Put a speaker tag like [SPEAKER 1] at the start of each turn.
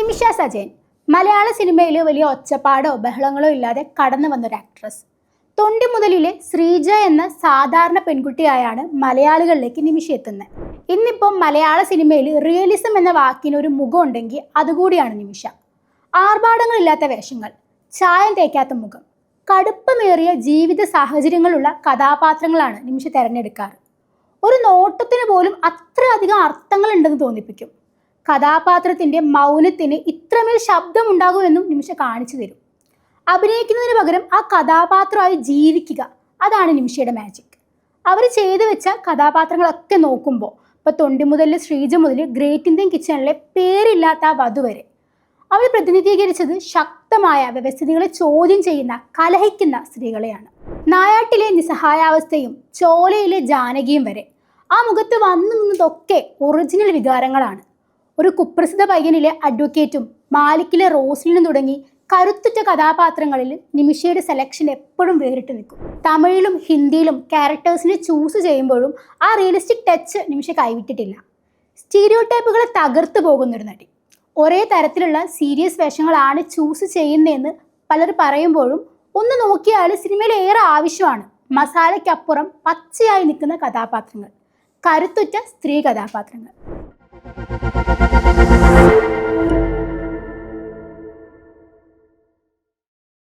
[SPEAKER 1] നിമിഷ സജയൻ മലയാള സിനിമയിൽ വലിയ ഒച്ചപ്പാടോ ബഹളങ്ങളോ ഇല്ലാതെ കടന്നു വന്നൊരു ആക്ട്രസ്. തൊണ്ടി മുതലിലെ ശ്രീജ എന്ന സാധാരണ പെൺകുട്ടിയായാണ് മലയാളികളിലേക്ക് നിമിഷ എത്തുന്നത്. ഇന്നിപ്പോൾ മലയാള സിനിമയിൽ റിയലിസം എന്ന വാക്കിന് ഒരു മുഖം ഉണ്ടെങ്കിൽ അതുകൂടിയാണ് നിമിഷ. ആർഭാടങ്ങളില്ലാത്ത വേഷങ്ങൾ, ചായം തേക്കാത്ത മുഖം, കടുപ്പമേറിയ ജീവിത സാഹചര്യങ്ങളുള്ള കഥാപാത്രങ്ങളാണ് നിമിഷ തിരഞ്ഞെടുക്കാറ്. ഒരു നോട്ടത്തിന് പോലും അത്രയധികം അർത്ഥങ്ങളുണ്ടെന്ന് തോന്നിപ്പിക്കും. കഥാപാത്രത്തിൻ്റെ മൗനത്തിന് ഇത്രമേൽ ശബ്ദമുണ്ടാകുമെന്നും നിമിഷ കാണിച്ചു തരും. അഭിനയിക്കുന്നതിന് പകരം ആ കഥാപാത്രമായി ജീവിക്കുക, അതാണ് നിമിഷയുടെ മാജിക്. അവർ ചെയ്തു വെച്ച കഥാപാത്രങ്ങളൊക്കെ നോക്കുമ്പോൾ, ഇപ്പോൾ തൊണ്ടി മുതൽ ശ്രീജ മുതൽ ഗ്രേറ്റ് ഇന്ത്യൻ കിച്ചണിലെ പേരില്ലാത്ത ആ വധു വരെ, അവർ പ്രതിനിധീകരിച്ചത് ശക്തമായ വ്യവസ്ഥിതികളെ ചോദ്യം ചെയ്യുന്ന, കലഹിക്കുന്ന സ്ത്രീകളെയാണ്. നായാട്ടിലെ നിസ്സഹായാവസ്ഥയും ചോലയിലെ ജാനകിയും വരെ ആ മുഖത്ത് വന്നു നിന്നതൊക്കെ ഒറിജിനൽ വികാരങ്ങളാണ്. ഒരു കുപ്രസിദ്ധ പയ്യനിലെ അഡ്വക്കേറ്റും മാലിക്കിലെ റോസ്ലിനും തുടങ്ങി കരുത്തുറ്റ കഥാപാത്രങ്ങളിൽ നിമിഷയുടെ സെലക്ഷൻ എപ്പോഴും വേറിട്ട് നിൽക്കും. തമിഴിലും ഹിന്ദിയിലും ക്യാരക്ടേഴ്സിനെ ചൂസ് ചെയ്യുമ്പോഴും ആ റിയലിസ്റ്റിക് ടച്ച് നിമിഷ കൈവിട്ടിട്ടില്ല. സ്റ്റീരിയോ ടൈപ്പുകളെ തകർത്തു പോകുന്നൊരു നടി. ഒരേ തരത്തിലുള്ള സീരിയസ് വേഷങ്ങളാണ് ചൂസ് ചെയ്യുന്നതെന്ന് പലർ പറയുമ്പോഴും ഒന്ന് നോക്കിയാൽ സിനിമയിൽ ഏറെ ആവശ്യമാണ് മസാലയ്ക്കപ്പുറം പച്ചയായി നിൽക്കുന്ന കഥാപാത്രങ്ങൾ, കരുത്തുറ്റ സ്ത്രീ കഥാപാത്രങ്ങൾ.